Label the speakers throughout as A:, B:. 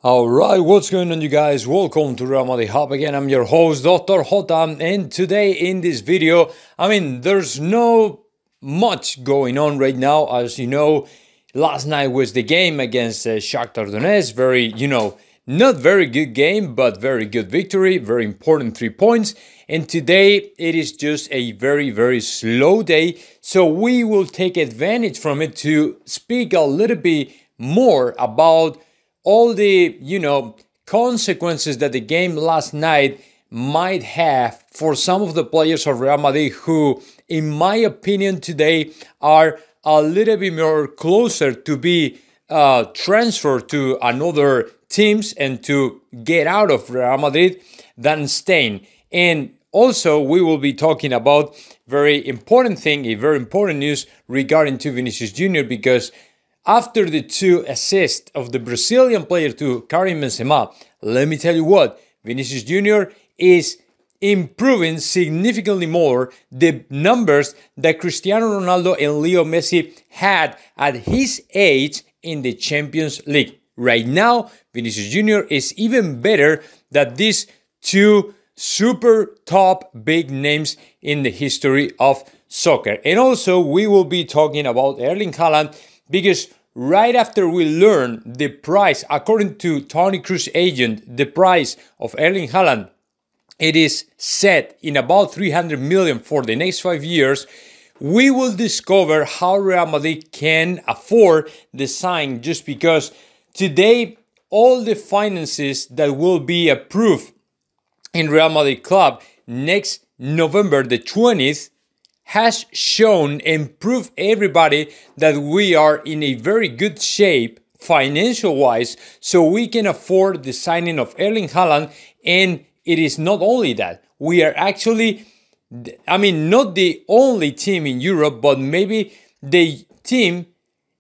A: Alright, what's going on, you guys? Welcome to Real Madrid Hub again. I'm your host, Dr. Jota, and today in this video, there's no much going on right now. As you know, last night was the game against Shakhtar Donetsk. Not very good game, but very good victory, very important 3 points. And today, it is just a very, very slow day. So we will take advantage from it to speak a little bit more about all the, consequences that the game last night might have for some of the players of Real Madrid who, in my opinion, today are a little bit more closer to be transferred to another teams and to get out of Real Madrid than staying. And also, we will be talking about a very important news regarding to Vinicius Jr. because after the 2 assists of the Brazilian player to Karim Benzema, let me tell you what, Vinicius Jr. is improving significantly more the numbers that Cristiano Ronaldo and Leo Messi had at his age in the Champions League. Right now, Vinicius Jr. is even better than these 2 super top big names in the history of soccer. And also, we will be talking about Erling Haaland because right after we learn the price, according to Toni Kroos' agent, the price of Erling Haaland, it is set in about 300 million for the next 5 years. We will discover how Real Madrid can afford the sign, just because today all the finances that will be approved in Real Madrid club next November the 20th has shown and proved everybody that we are in a very good shape financial wise, so we can afford the signing of Erling Haaland. And it is not only that, we are actually, not the only team in Europe, but maybe the team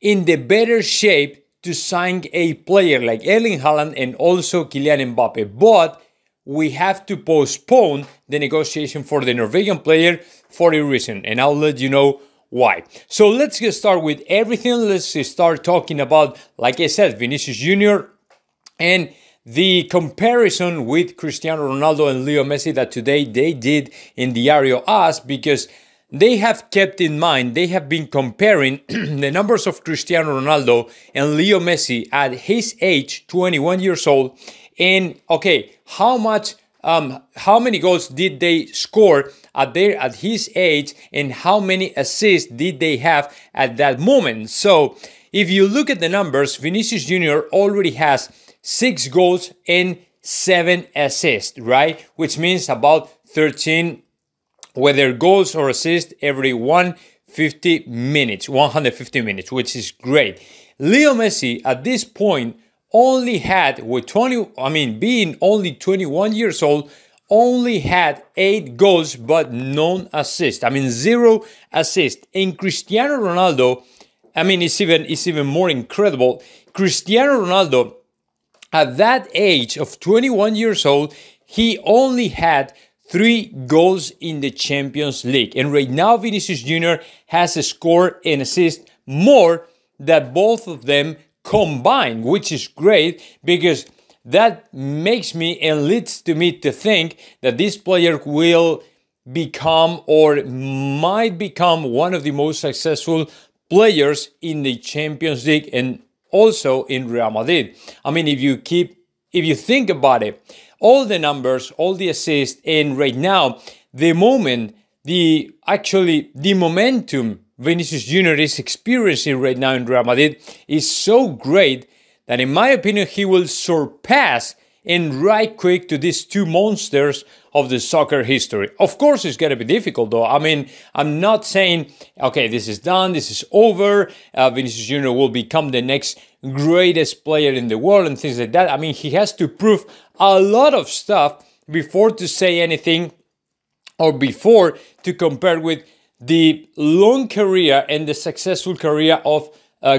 A: in the better shape to sign a player like Erling Haaland and also Kylian Mbappe. But we have to postpone the negotiation for the Norwegian player for a reason, and I'll let you know why. So let's get started with everything. Let's start talking about, like I said, Vinicius Jr. and the comparison with Cristiano Ronaldo and Leo Messi that today they did in Diario AS, because they have kept in mind, they have been comparing the numbers of Cristiano Ronaldo and Leo Messi at his age, 21 years old. And okay, how many goals did they score at his age, and how many assists did they have at that moment? So if you look at the numbers, Vinicius Jr. already has 6 goals and 7 assists, right? Which means about 13, whether goals or assists, every 150 minutes, which is great. Leo Messi at this point only had, being only 21 years old, only had 8 goals but none assists. 0 assists. And Cristiano Ronaldo, it's even more incredible. Cristiano Ronaldo, at that age of 21 years old, he only had 3 goals in the Champions League. And right now, Vinicius Jr. has scored and assist more than both of them combined, which is great, because that makes me and leads to me to think that this player will become or might become one of the most successful players in the Champions League and also in Real Madrid. If you think about it, all the numbers, all the assists, and right now, the momentum Vinicius Jr. is experiencing right now in Real Madrid is so great that, in my opinion, he will surpass and right quick to these 2 monsters of the soccer history. Of course, it's going to be difficult, though. I'm not saying, okay, this is done, this is over, Vinicius Jr. will become the next greatest player in the world and things like that. He has to prove a lot of stuff before to say anything, or before to compare with the long career and the successful career of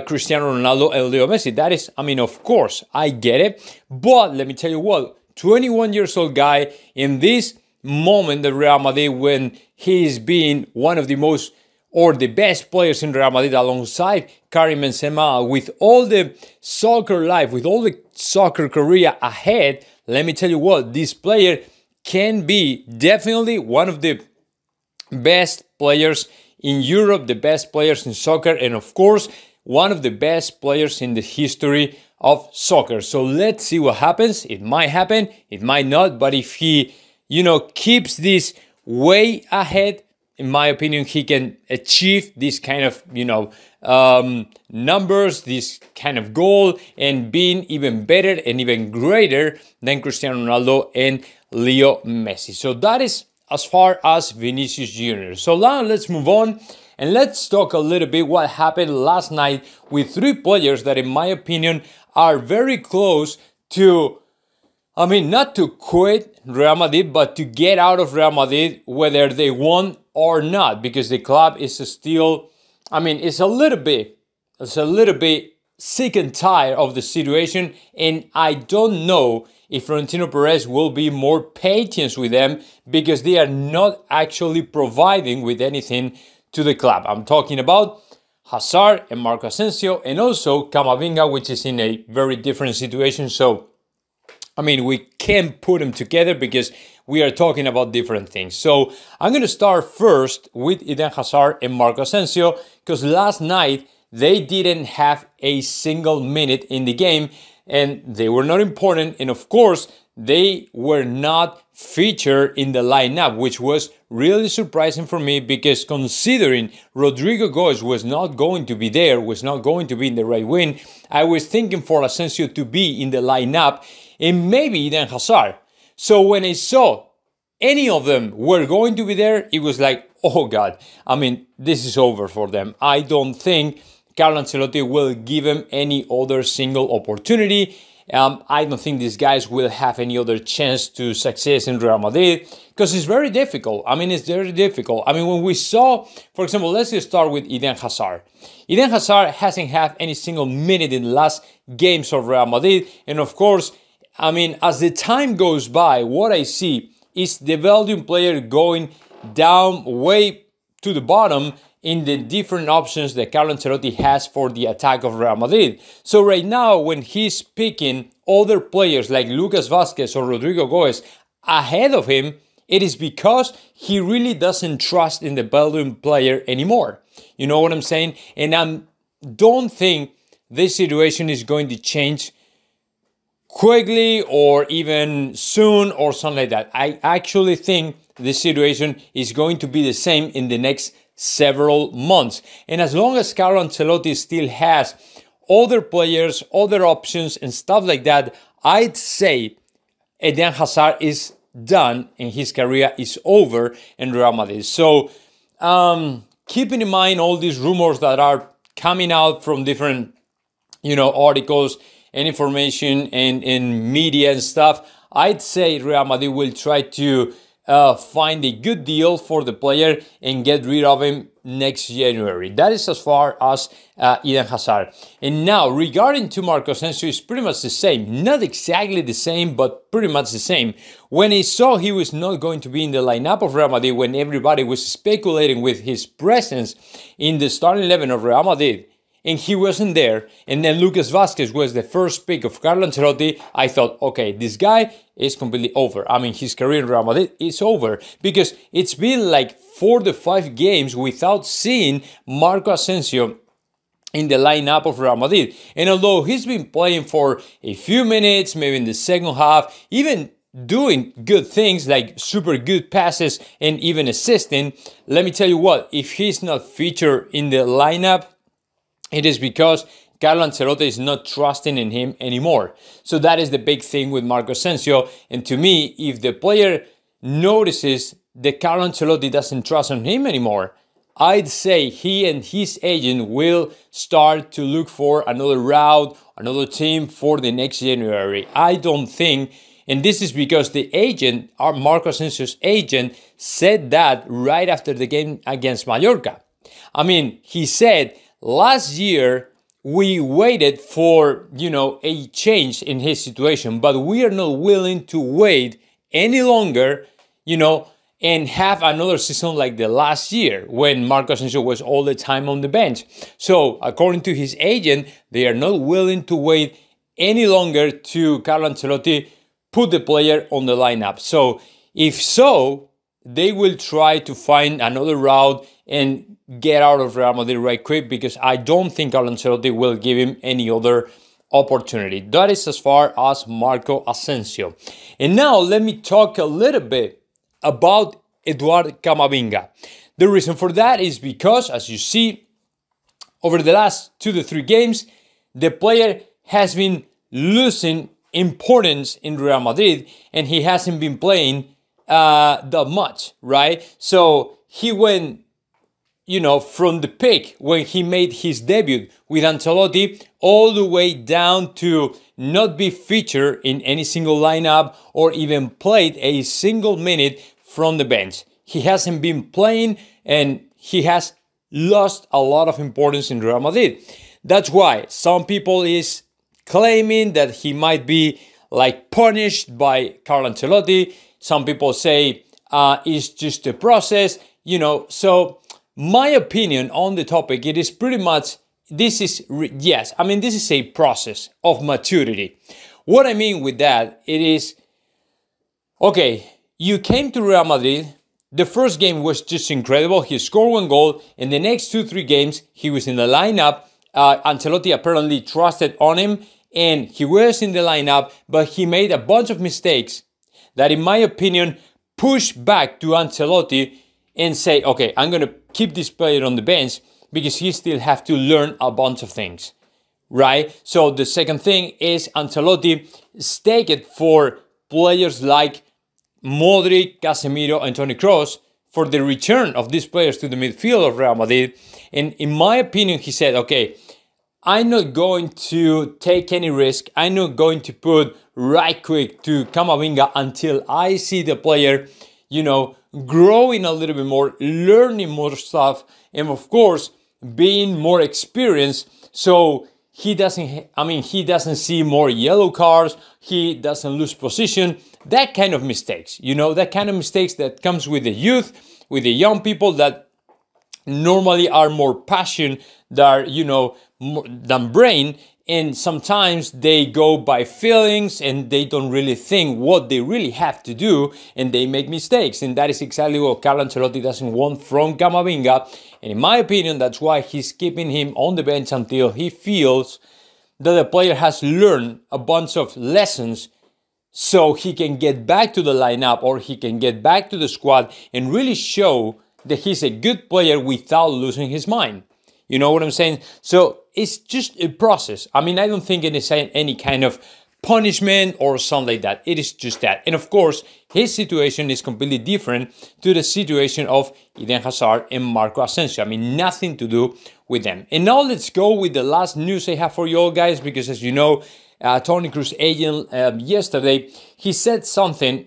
A: Cristiano Ronaldo and Leo Messi. That is, of course, I get it. But let me tell you what, 21 years old guy in this moment, the Real Madrid, when he is being one of the most or the best players in Real Madrid alongside Karim Benzema, with all the soccer life, with all the soccer career ahead, let me tell you what, this player can be definitely one of the best players in Europe, the best players in soccer, and of course, one of the best players in the history of soccer. So let's see what happens. It might happen, it might not, but if he, keeps this way ahead, in my opinion, he can achieve this kind of, numbers, this kind of goal, and being even better and even greater than Cristiano Ronaldo and Leo Messi. So that is as far as Vinicius Jr. So now let's move on and let's talk a little bit what happened last night with three players that, in my opinion, are very close to, not to quit Real Madrid, but to get out of Real Madrid, whether they want or not, because the club is still, it's a little bit sick and tired of the situation, and I don't know if Florentino Perez will be more patient with them because they are not actually providing with anything to the club. I'm talking about Hazard and Marco Asensio, and also Camavinga, which is in a very different situation. So, we can't put them together because we are talking about different things. So I'm going to start first with Eden Hazard and Marco Asensio, because last night they didn't have a single minute in the game and they were not important. And of course, they were not featured in the lineup, which was really surprising for me, because considering Rodrigo Goes was not going to be there, was not going to be in the right wing, I was thinking for Asensio to be in the lineup and maybe Eden Hazard. So when I saw any of them were going to be there, it was like, oh God, this is over for them. I don't think Carlo Ancelotti will give him any other single opportunity. I don't think these guys will have any other chance to success in Real Madrid, because it's very difficult. It's very difficult. When we saw, for example, let's just start with Eden Hazard. Eden Hazard hasn't had any single minute in the last games of Real Madrid. And of course, as the time goes by, what I see is the Belgian player going down way to the bottom in the different options that Carlo Ancelotti has for the attack of Real Madrid. So right now, when he's picking other players like Lucas Vázquez or Rodrigo Goes ahead of him, it is because he really doesn't trust in the Belgian player anymore. You know what I'm saying? And I don't think this situation is going to change quickly or even soon or something like that. I actually think the situation is going to be the same in the next several months. And as long as Carlo Ancelotti still has other players, other options and stuff like that, I'd say Eden Hazard is done and his career is over in Real Madrid. So keeping in mind all these rumors that are coming out from different, articles and information and media and stuff, I'd say Real Madrid will try to find a good deal for the player and get rid of him next January. That is as far as Eden Hazard. And now, regarding to Marco Asensio, it's pretty much the same. Not exactly the same, but pretty much the same. When I saw he was not going to be in the lineup of Real Madrid, when everybody was speculating with his presence in the starting 11 of Real Madrid, and he wasn't there, and then Lucas Vázquez was the first pick of Carlo Ancelotti, I thought, okay, this guy is completely over. His career in Real Madrid is over, because it's been like 4 to 5 games without seeing Marco Asensio in the lineup of Real Madrid. And although he's been playing for a few minutes, maybe in the second half, even doing good things like super good passes and even assisting, let me tell you what, if he's not featured in the lineup, it is because Carlo Ancelotti is not trusting in him anymore. So that is the big thing with Marco Asensio. And to me, if the player notices that Carlo Ancelotti doesn't trust in him anymore, I'd say he and his agent will start to look for another route, another team for the next January. I don't think, and this is because the agent, our Marco Asensio's agent, said that right after the game against Mallorca. He said, last year, we waited for, a change in his situation, but we are not willing to wait any longer, and have another season like the last year when Marco Asensio was all the time on the bench. So according to his agent, they are not willing to wait any longer to Carlo Ancelotti put the player on the lineup. So if so, they will try to find another route and get out of Real Madrid right quick, because I don't think Carlo Ancelotti will give him any other opportunity. That is as far as Marco Asensio. And now let me talk a little bit about Eduard Camavinga. The reason for that is because, as you see, over the last 2 to 3 games, the player has been losing importance in Real Madrid, and he hasn't been playing that much, right? So he went, from the peak when he made his debut with Ancelotti all the way down to not be featured in any single lineup or even played a single minute from the bench. He hasn't been playing, and he has lost a lot of importance in Real Madrid. That's why some people is claiming that he might be like punished by Carlo Ancelotti. Some people say it's just a process, So my opinion on the topic, it is pretty much, this is a process of maturity. What I mean with that, it is, okay, you came to Real Madrid, the first game was just incredible, he scored 1 goal, and the next 2-3 games, he was in the lineup. Ancelotti apparently trusted on him, and he was in the lineup, but he made a bunch of mistakes that, in my opinion, push back to Ancelotti and say, okay, I'm going to keep this player on the bench because he still have to learn a bunch of things, right? So the second thing is Ancelotti staked for players like Modric, Casemiro, and Toni Kroos for the return of these players to the midfield of Real Madrid. And in my opinion, he said, okay, I'm not going to take any risk. I'm not going to put right quick to Camavinga until I see the player, growing a little bit more, learning more stuff, and of course, being more experienced. So he doesn't see more yellow cards. He doesn't lose position. That kind of mistakes, that kind of mistakes that comes with the youth, with the young people that normally are more passion than brain, and sometimes they go by feelings and they don't really think what they really have to do, and they make mistakes. And that is exactly what Carlo Ancelotti doesn't want from Camavinga. And in my opinion, that's why he's keeping him on the bench until he feels that the player has learned a bunch of lessons, so he can get back to the lineup or he can get back to the squad and really show that he's a good player without losing his mind. You know what I'm saying? So it's just a process. I don't think it is any kind of punishment or something like that. It is just that. And of course, his situation is completely different to the situation of Eden Hazard and Marco Asensio. Nothing to do with them. And now let's go with the last news I have for you all, guys, because as you know, Toni Kroos' agent yesterday, he said something.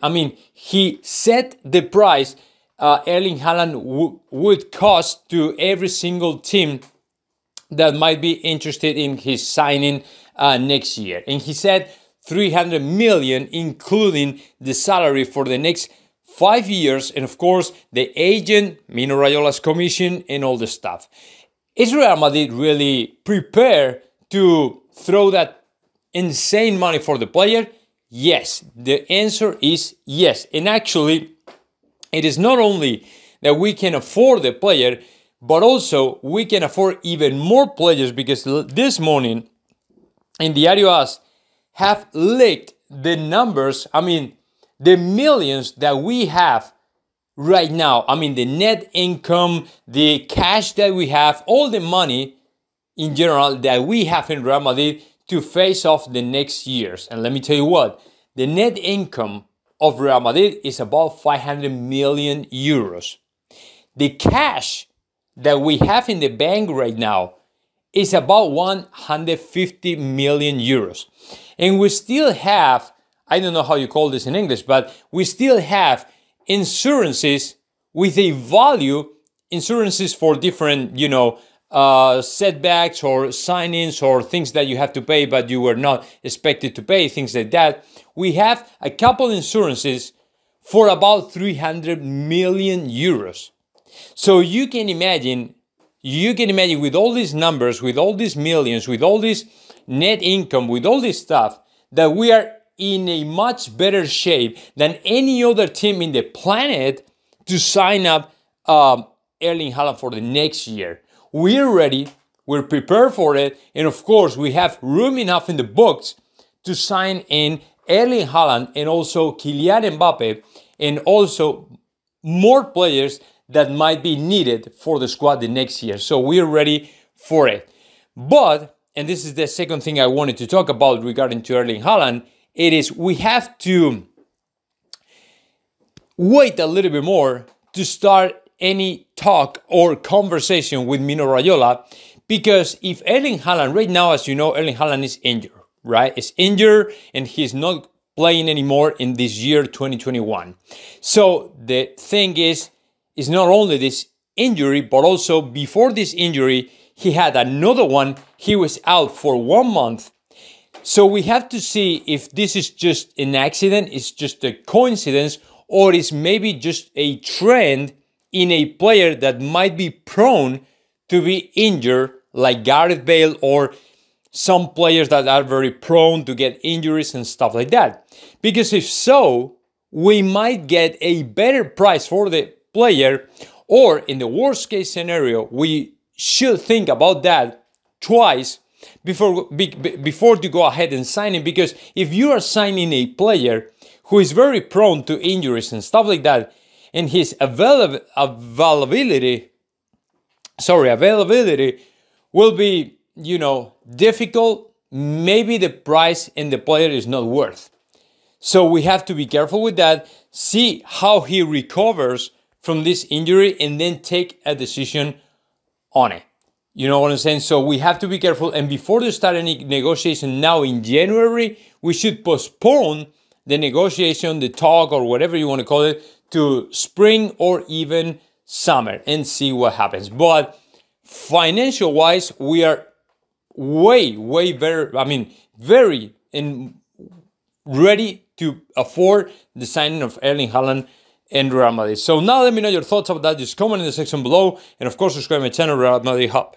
A: He set the price Erling Haaland would cost to every single team that might be interested in his signing next year. And he said 300 million, including the salary for the next 5 years, and of course the agent, Mino Raiola's commission, and all the stuff. Is Real Madrid really prepared to throw that insane money for the player? Yes, the answer is yes. And actually, it is not only that we can afford the player, but also we can afford even more players, because this morning in Diario AS have leaked the numbers, the millions that we have right now. The net income, the cash that we have, all the money in general that we have in Real Madrid to face off the next years. And let me tell you what, the net income of Real Madrid is about 500 million euros. The cash that we have in the bank right now is about 150 million euros. And we still have, I don't know how you call this in English, but we still have insurances with a value, insurances for different, setbacks or signings or things that you have to pay but you were not expected to pay, things like that. We have a couple insurances for about 300 million euros. So you can imagine with all these numbers, with all these millions, with all this net income, with all this stuff, that we are in a much better shape than any other team in the planet to sign up Erling Haaland for the next year. We're ready, we're prepared for it, and of course we have room enough in the books to sign in Erling Haaland and also Kylian Mbappe, and also more players that might be needed for the squad the next year. So we're ready for it. But, and this is the second thing I wanted to talk about regarding to Erling Haaland, it is we have to wait a little bit more to start any talk or conversation with Mino Raiola, because if Erling Haaland, right now, as you know, Erling Haaland is injured, right? Is injured and he's not playing anymore in this year 2021. So the thing is not only this injury, but also before this injury, he had another one. He was out for 1 month. So we have to see if this is just an accident, it's just a coincidence, or it's maybe just a trend in a player that might be prone to be injured, like Gareth Bale or some players that are very prone to get injuries and stuff like that. Because if so, we might get a better price for the player, or in the worst case scenario, we should think about that twice before to go ahead and sign him. Because if you are signing a player who is very prone to injuries and stuff like that, and his availability will be, difficult, maybe the price and the player is not worth. So we have to be careful with that, see how he recovers from this injury, and then take a decision on it. You know what I'm saying? So we have to be careful, and before to start any negotiation now in January, we should postpone the negotiation, the talk, or whatever you want to call it, to spring or even summer and see what happens. But financial wise, we are way better, very ready to afford the signing of Erling Haaland and Real Madrid. So now let me know your thoughts about that. Just comment in the section below, and of course subscribe to my channel, Real Madrid Hub.